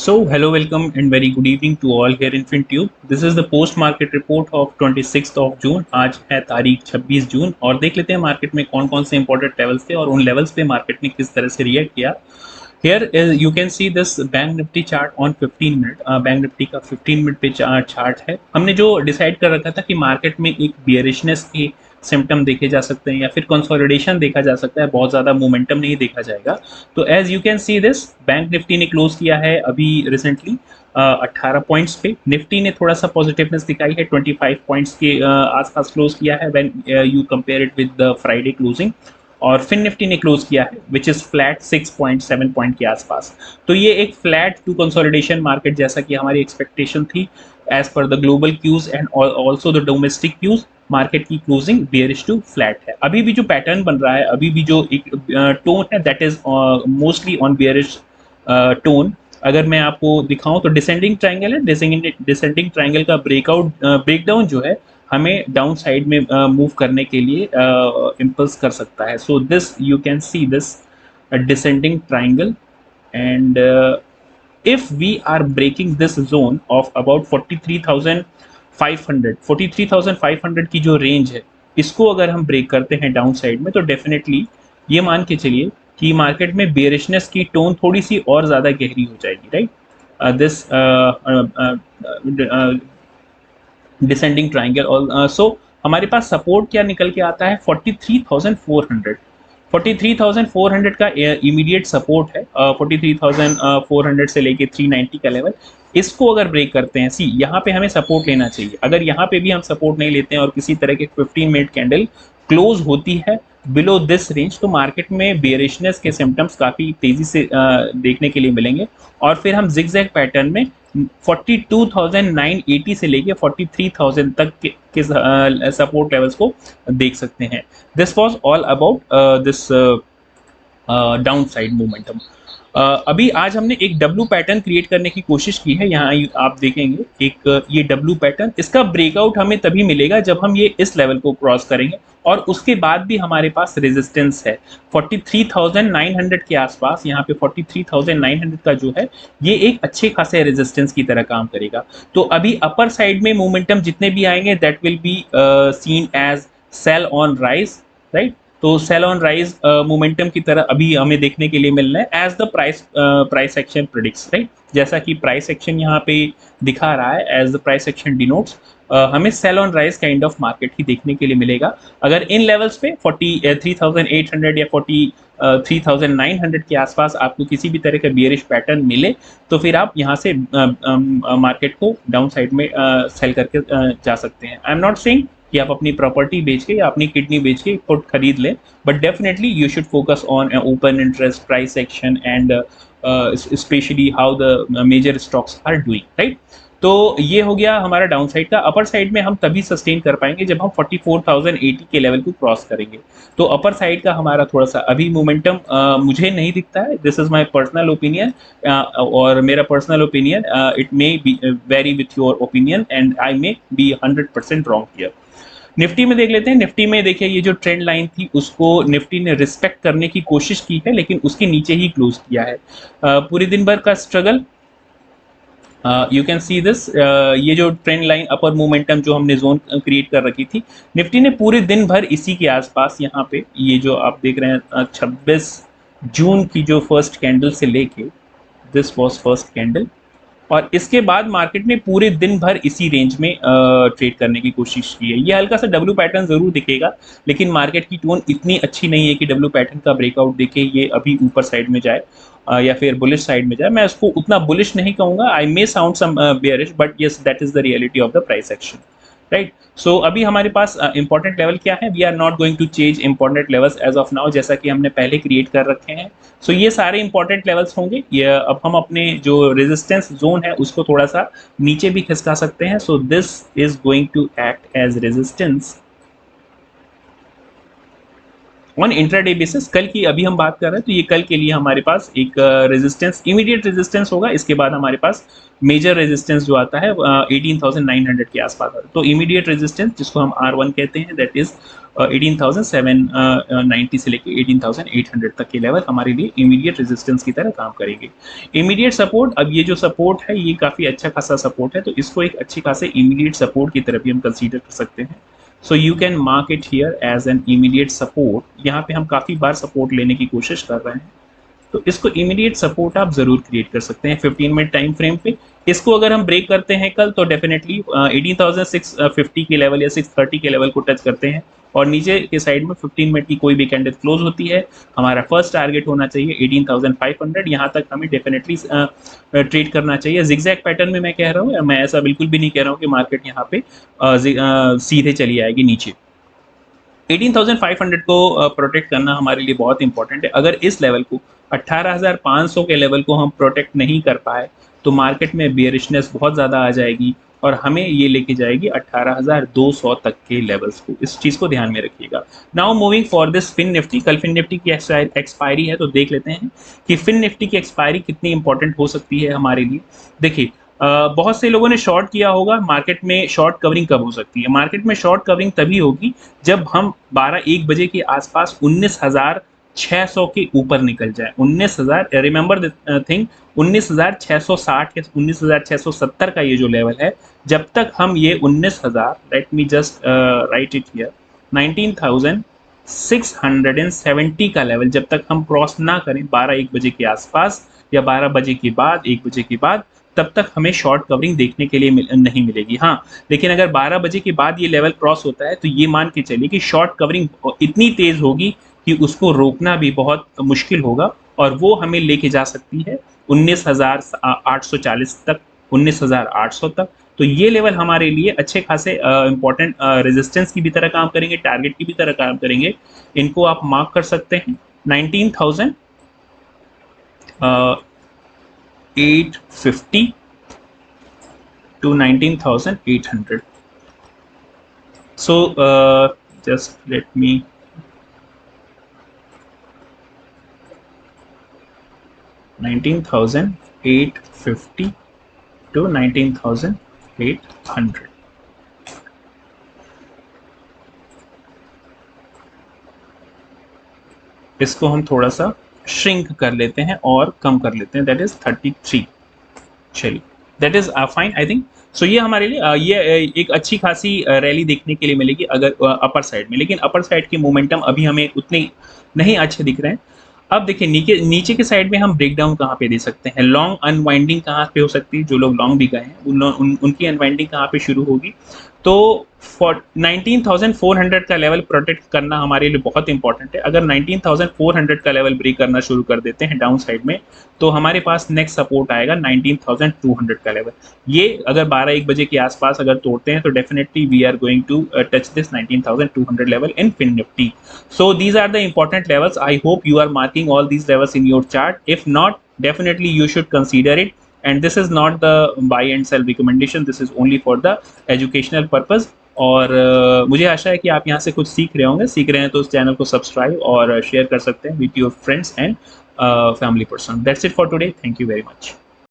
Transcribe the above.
Hello, welcome, and very good evening to all here in FinTube. This is the post market report of 26th of June. आज है तारीख 26 जून और देख लेते हैं मार्केट में कौन कौन से इंपॉर्टेंट लेवल्स थे और उन लेवल्स पे मार्केट ने किस तरह से रिएक्ट किया. Here you can see this bank Nifty chart on 15 minute. Bank Nifty का 15 मिनट पे चार्ट है. हमने जो डिसाइड कर रखा था कि मार्केट में एक बियरिशनेस की सिम्टम देखे जा सकते हैं या फिर कंसोलिडेशन देखा जा सकता है, बहुत ज़्यादा मोमेंटम नहीं देखा जाएगा. तो as you can see this, bank Nifty ने क्लोज किया है अभी रिसेंटली 18 पॉइंट्स पे. निफ्टी ने थोड़ा सा पॉजिटिवनेस दिखाई है, 25 पॉइंट्स के आसपास क्लोज किया है when you compare it with the Friday closing. और फिन निफ्टी ने क्लोज किया है विच इज फ्लैट 6.7 पॉइंट के आसपास. तो ये एक फ्लैट टू कंसोलिडेशन मार्केट जैसा कि हमारी एक्सपेक्टेशन थी as per the global cues and also the domestic cues. Market की क्लोजिंग बेयरिश टू फ्लैट है. अभी भी जो पैटर्न बन रहा है, अभी भी जो एक टोन है that is mostly on bearish tone. अगर मैं आपको दिखाऊं तो डिसेंडिंग ट्राइंगल है. डिसेंडिंग ट्राइंगल का ब्रेकडाउन जो है हमें डाउन साइड में मूव करने के लिए इम्पल्स कर सकता है. So this you can see this descending triangle and if we are breaking this zone of about 43,500 की जो रेंज है, इसको अगर हम ब्रेक करते हैं डाउन साइड में तो डेफिनेटली ये मान के चलिए कि मार्केट में बेरिशनेस की टोन थोड़ी सी और ज़्यादा गहरी हो जाएगी, right. This descending triangle. So हमारे पास सपोर्ट क्या निकल के आता है, 43,400. 43,400 का इमीडिएट सपोर्ट है. 43,400 से लेके 390 का लेवल. इसको अगर ब्रेक करते हैं, सी यहाँ पे हमें सपोर्ट लेना चाहिए. अगर यहाँ पे भी हम सपोर्ट नहीं लेते हैं और किसी तरह के 15 मिनट कैंडल क्लोज होती है बिलो दिस रेंज, तो मार्केट में बेयरिशनेस के सिम्टम्स काफ़ी तेज़ी से देखने के लिए मिलेंगे. और फिर हम जिगजैग पैटर्न में 42,980 से लेके 43,000 तक के सपोर्ट लेवल्स को देख सकते हैं. This was all about this down side momentum. अभी आज हमने एक डब्ल्यू पैटर्न क्रिएट करने की कोशिश की है. यहाँ आप देखेंगे एक ये डब्ल्यू पैटर्न, इसका ब्रेकआउट हमें तभी मिलेगा जब हम ये इस लेवल को क्रॉस करेंगे और उसके बाद भी हमारे पास रेजिस्टेंस है 43,900 के आसपास. यहाँ पे 43,900 का जो है ये एक अच्छे खासे रेजिस्टेंस की तरह काम करेगा. तो अभी अपर साइड में मोमेंटम जितने भी आएंगे that will be seen as sell on rise, right. तो सेल ऑन राइज मोमेंटम की तरह अभी हमें देखने के लिए मिलना है as the price action predicts, right. जैसा कि प्राइस एक्शन यहाँ पे दिखा रहा है, as the price action denotes, हमें sell on rise kind of market ही देखने के लिए मिलेगा. अगर इन लेवल्स पे 43,800 या 43,900 के आसपास आपको किसी भी तरह का बियरिश पैटर्न मिले तो फिर आप यहाँ से मार्केट को डाउन साइड में सेल करके जा सकते हैं. आई एम नॉट सेइंग कि आप अपनी प्रॉपर्टी बेच के या अपनी किडनी बेच के पुट खरीद लें, but definitely you should focus on open interest, price action and specially how the major stocks are doing, right. तो ये हो गया हमारा डाउन साइड का. अपर साइड में हम तभी सस्टेन कर पाएंगे जब हम 44,080 के लेवल को क्रॉस करेंगे. तो अपर साइड का हमारा थोड़ा सा अभी मोमेंटम मुझे नहीं दिखता है. This is my personal opinion और मेरा personal opinion it may be very with your opinion and I may be 100% wrong here. Nifty में देख लेते हैं. निफ्टी में देखिए ये जो ट्रेंड लाइन थी उसको निफ्टी ने रिस्पेक्ट करने की कोशिश की है लेकिन उसके नीचे ही क्लोज किया है. पूरे दिन भर का struggle you can see this. ये जो ट्रेंड लाइन अपर मोमेंटम जो हमने जोन क्रिएट कर रखी थी, निफ्टी ने पूरे दिन भर इसी के आसपास यहाँ पे ये जो आप देख रहे हैं 26 जून की जो फर्स्ट कैंडल से लेके दिस वॉज फर्स्ट कैंडल और इसके बाद मार्केट ने पूरे दिन भर इसी रेंज में ट्रेड करने की कोशिश की है. ये हल्का सा डब्ल्यू पैटर्न जरूर दिखेगा लेकिन मार्केट की टोन इतनी अच्छी नहीं है कि डब्ल्यू पैटर्न का ब्रेकआउट देखे ये अभी ऊपर साइड में जाए या फिर बुलिश साइड में जाए. मैं उसको उतना बुलिश नहीं कहूँगा. I may sound some bearish but yes that is the reality of the price action, right. So अभी हमारे पास इंपॉर्टेंट लेवल क्या है, we are not going to change important levels as of now, जैसा कि हमने पहले क्रिएट कर रखे हैं. सो ये सारे इंपॉर्टेंट लेवल्स होंगे. ये अब हम अपने जो रेजिस्टेंस जोन है उसको थोड़ा सा नीचे भी खिसका सकते हैं. So this is going to act as resistance on intraday basis कल की अभी हम बात कर रहे हैं, तो ये कल के लिए हमारे पास एक रेजिस्टेंस, इमीडिएट रेजिस्टेंस होगा, इसके बाद हमारे पास मेजर रेजिस्टेंस जो आता है 18,900 के आसपास आता है। तो इमीडिएट रेजिस्टेंस जिसको हम R1 कहते हैं, दैट इज 18,790 से लेके 18,800 तक के लेवल हमारे लिए इमीडिएट रेजिस्टेंस की तरह काम करेंगे। इमीडिएट सपोर्ट, अब ये जो सपोर्ट है ये काफ़ी अच्छा खासा सपोर्ट है, तो इसको एक अच्छी खासे इमीडिएट सपोर्ट की तरह भी हम कंसीडर कर सकते हैं। So you can mark it here as an immediate support. यहाँ पे हम काफ़ी बार सपोर्ट लेने की कोशिश कर रहे हैं, तो इसको इमीडिएट सपोर्ट आप जरूर क्रिएट कर सकते हैं 15 मिनट टाइम फ्रेम पे। इसको अगर हम ब्रेक करते हैं कल, तो डेफिनेटली 18,650 के लेवल या 630 के लेवल को टच करते हैं, और नीचे के साइड में 15 मिनट की कोई भी कैंडल क्लोज होती है, हमारा फर्स्ट टारगेट होना चाहिए 18,500। यहाँ तक हमें डेफिनेटली ट्रेड करना चाहिए। जिगजैग पैटर्न में मैं कह रहा हूँ, मैं ऐसा बिल्कुल भी नहीं कह रहा हूँ कि मार्केट यहाँ पे सीधे चली आएगी नीचे। 18,500 को प्रोटेक्ट करना हमारे लिए बहुत इंपॉर्टेंट है। अगर इस लेवल को 18,500 के लेवल को हम प्रोटेक्ट नहीं कर पाए, तो मार्केट में बेयरिशनेस बहुत ज़्यादा आ जाएगी और हमें ये लेके जाएगी 18,200 तक के लेवल्स को। इस चीज़ को ध्यान में रखिएगा। Now moving for this Fin Nifty, कल फिन निफ्टी की एक्सपायरी है, तो देख लेते हैं कि फिन निफ्टी की एक्सपायरी कितनी इंपॉर्टेंट हो सकती है हमारे लिए। देखिए, बहुत से लोगों ने शॉर्ट किया होगा। मार्केट में शॉर्ट कवरिंग कब हो सकती है? मार्केट में शॉर्ट कवरिंग तभी होगी जब हम 12-1 बजे के आसपास 19,600 के ऊपर निकल जाए। 19,000, रिमेंबर द थिंग, 19,660 या 19,670 का ये जो लेवल है, जब तक हम ये 19,000, let me just right it here, 19,670 का लेवल जब तक हम क्रॉस ना करें 12-1 बजे के आसपास, या 12 बजे के बाद, 1 बजे के बाद, तब तक हमें शॉर्ट कवरिंग देखने के लिए नहीं मिलेगी। हाँ, लेकिन अगर 12 बजे के बाद ये लेवल क्रॉस होता है, तो ये मान के चलिए कि शॉर्ट कवरिंग इतनी तेज होगी कि उसको रोकना भी बहुत मुश्किल होगा, और वो हमें लेके जा सकती है 19,840 तक, 19,800 तक। तो ये लेवल हमारे लिए अच्छे खासे इंपॉर्टेंट रेजिस्टेंस की भी तरह काम करेंगे, टारगेट की भी तरह काम करेंगे। इनको आप मार्क कर सकते हैं 19,850 to 19,800. So just let me $19,850 to 19,800. इसको हम थोड़ा सा श्रिंक कर लेते हैं और कम कर लेते हैं, दैट इज 33। चलिए, that is fine I think. So ये हमारे लिए ये एक अच्छी खासी रैली देखने के लिए मिलेगी अगर अपर साइड में, लेकिन अपर साइड के मोमेंटम अभी हमें उतने नहीं अच्छे दिख रहे हैं। अब देखिए, नीचे के साइड में हम ब्रेकडाउन कहाँ पे दे सकते हैं, लॉन्ग अनवाइंडिंग कहाँ पे हो सकती है। जो लोग लॉन्ग भी गए हैं उनकी अनवाइंडिंग कहाँ पे शुरू होगी, तो 19,400 का लेवल प्रोटेक्ट करना हमारे लिए बहुत इंपॉर्टेंट है। अगर 19,400 का लेवल ब्रेक करना शुरू कर देते हैं डाउन साइड में, तो हमारे पास नेक्स्ट सपोर्ट आएगा 19,200 का लेवल। ये अगर 12-1 बजे के आसपास अगर तोड़ते हैं, तो definitely we are going to touch this 19,200 level in Fin Nifty. So these are the important levels. I hope you are marking all these levels in your chart. If not, definitely you should consider it. And this is not the buy and sell recommendation. This is only for the educational purpose. और मुझे आशा है कि आप यहाँ से कुछ सीख रहे होंगे। सीख रहे हैं तो उस चैनल को सब्सक्राइब और शेयर कर सकते हैं with your friends and family person. That's it for today. Thank you very much.